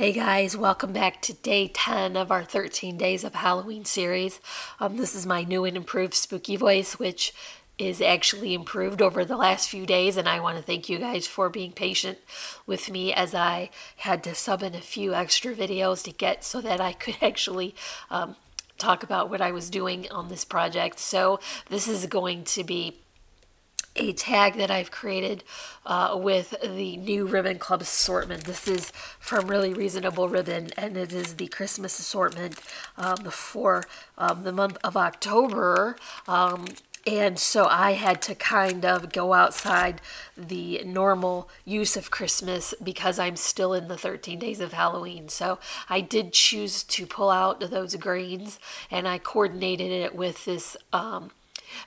Hey guys, welcome back to day 10 of our 13 Days of Halloween series. This is my new and improved spooky voice, which is actually improved over the last few days, and I want to thank you guys for being patient with me as I had to sub in a few extra videos to get so that I could actually talk about what I was doing on this project. So this is going to be a tag that I've created with the new Ribbon Club Assortment. This is from Really Reasonable Ribbon, and it is the Christmas assortment for the month of October. And so I had to kind of go outside the normal use of Christmas because I'm still in the 13 days of Halloween. So I did choose to pull out those greens, and I coordinated it with this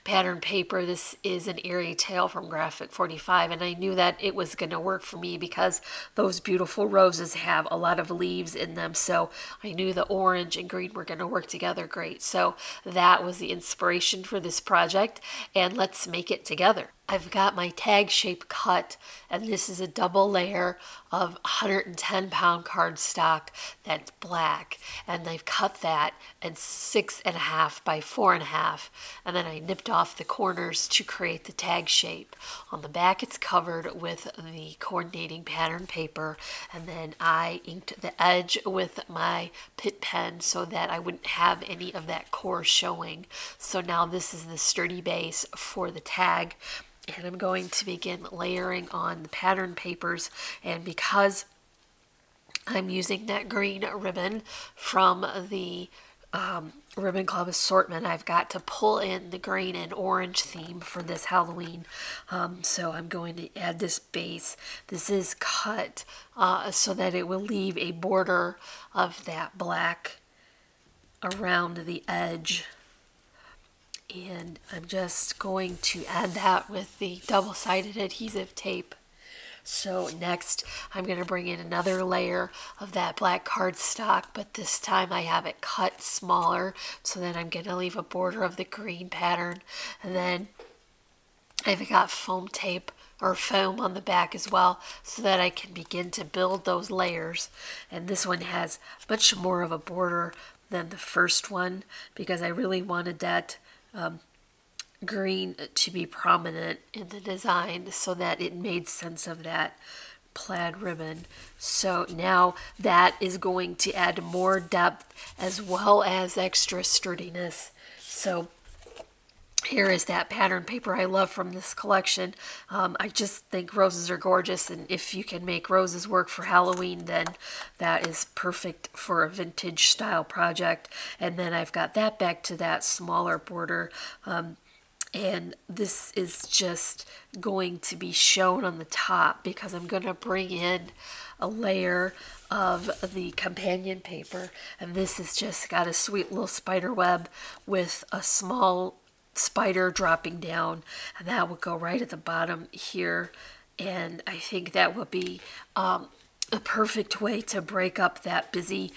pattern paper. This is an Eerie Tale from Graphic 45, and I knew that it was going to work for me because those beautiful roses have a lot of leaves in them, so I knew the orange and green were going to work together great. So that was the inspiration for this project, and let's make it together. I've got my tag shape cut, and this is a double layer of 110-pound cardstock that's black, and I've cut that in 6.5 by 4.5, and then I nipped off the corners to create the tag shape. On the back it's covered with the coordinating pattern paper, and then I inked the edge with my Pitt pen so that I wouldn't have any of that core showing. So now this is the sturdy base for the tag. And I'm going to begin layering on the pattern papers, and because I'm using that green ribbon from the Ribbon Club Assortment, I've got to pull in the green and orange theme for this Halloween. So I'm going to add this base. This is cut so that it will leave a border of that black around the edge. And I'm just going to add that with the double-sided adhesive tape. So next I'm going to bring in another layer of that black cardstock, but this time I have it cut smaller so that I'm going to leave a border of the green pattern. And then I've got foam tape or foam on the back as well so that I can begin to build those layers. And this one has much more of a border than the first one because I really wanted that green to be prominent in the design so that it made sense of that plaid ribbon. So now that is going to add more depth as well as extra sturdiness. So here is that pattern paper I love from this collection. I just think roses are gorgeous, and if you can make roses work for Halloween, then that is perfect for a vintage style project. And then I've got that back to that smaller border, and this is just going to be shown on the top because I'm going to bring in a layer of the companion paper, and this has just got a sweet little spider web with a small spider dropping down, and that will go right at the bottom here. And I think that would be a perfect way to break up that busy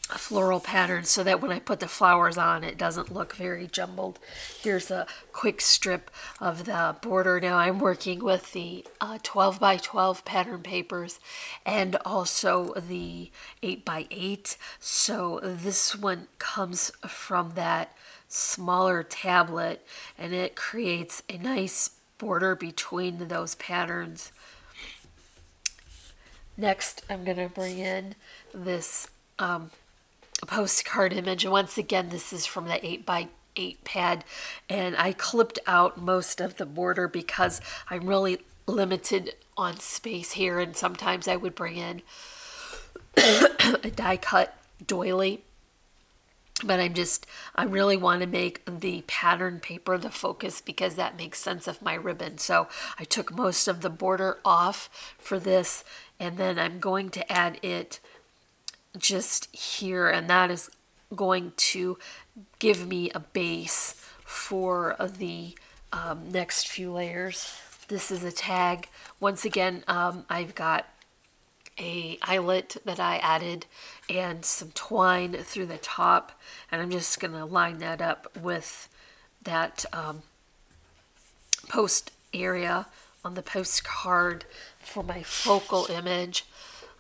floral pattern so that when I put the flowers on it doesn't look very jumbled. Here's a quick strip of the border. Now I'm working with the 12 by 12 pattern papers and also the 8 by 8. So this one comes from that smaller tablet, and it creates a nice border between those patterns. Next I'm going to bring in this postcard image. Once again, this is from the 8 by 8 pad, and I clipped out most of the border because I'm really limited on space here, and sometimes I would bring in a die cut doily, but I really want to make the pattern paper the focus because that makes sense of my ribbon. So I took most of the border off for this, and then I'm going to add it just here, and that is going to give me a base for the next few layers. This is a tag. Once again, I've got a eyelet that I added and some twine through the top, and I'm just going to line that up with that post area on the postcard for my focal image.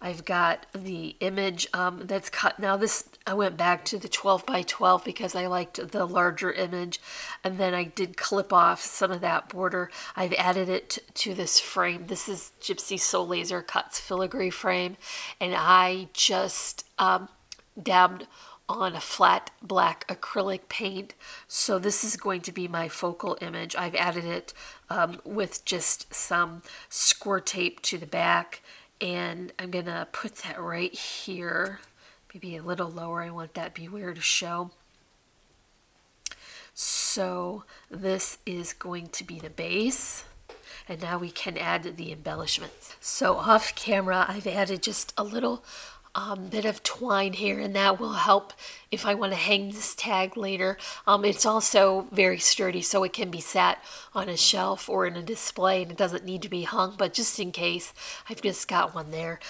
I've got the image that's cut. Now this, I went back to the 12 by 12 because I liked the larger image, and then I did clip off some of that border. I've added it to this frame. This is Gypsy Soul Laser Cuts filigree frame, and I just dabbed on a flat black acrylic paint. So this is going to be my focal image. I've added it with just some score tape to the back, and I'm gonna put that right here, maybe a little lower. I want that Beware to show. So this is going to be the base, and now we can add the embellishments. So off camera, I've added just a little bit of twine here, and that will help if I want to hang this tag later. It's also very sturdy, so it can be sat on a shelf or in a display, and it doesn't need to be hung, but just in case, I've just got one there.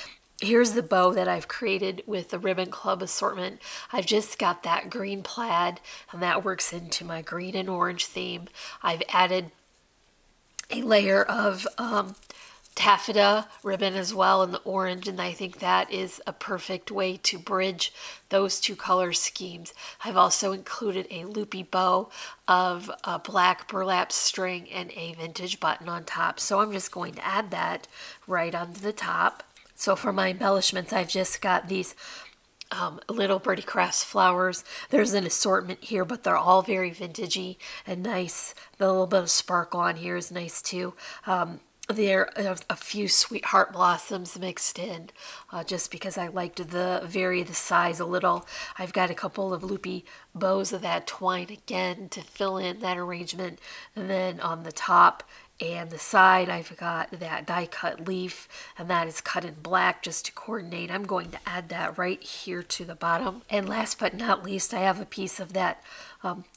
Here's the bow that I've created with the Ribbon Club Assortment. I've just got that green plaid, and that works into my green and orange theme. I've added a layer of taffeta ribbon as well in the orange, and I think that is a perfect way to bridge those two color schemes. I've also included a loopy bow of a black burlap string and a vintage button on top, so I'm just going to add that right onto the top. So for my embellishments, I've just got these little Birdie Crafts flowers. There's an assortment here, but they're all very vintagey and nice. The little bit of sparkle on here is nice too. There are a few sweetheart blossoms mixed in, just because I liked to vary the size a little. I've got a couple of loopy bows of that twine again to fill in that arrangement. And then on the top and the side, I've got that die cut leaf, and that is cut in black just to coordinate. I'm going to add that right here to the bottom. And last but not least, I have a piece of that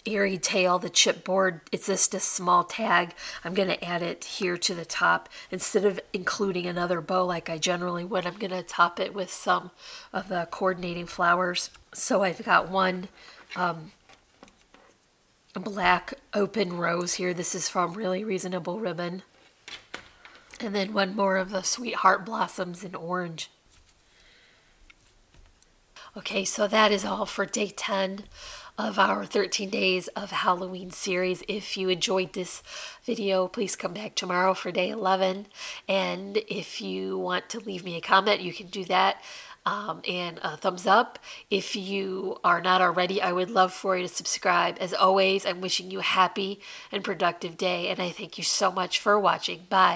airy tail, the chipboard. It's just a small tag. I'm going to add it here to the top. Instead of including another bow like I generally would, I'm going to top it with some of the coordinating flowers. So I've got one black open rose here. This is from Really Reasonable Ribbon. And then one more of the sweetheart blossoms in orange. Okay, so that is all for day 10 of our 13 days of Halloween series. If you enjoyed this video, please come back tomorrow for day 11. And if you want to leave me a comment, you can do that. And a thumbs up. If you are not already, I would love for you to subscribe. As always, I'm wishing you a happy and productive day, and I thank you so much for watching. Bye.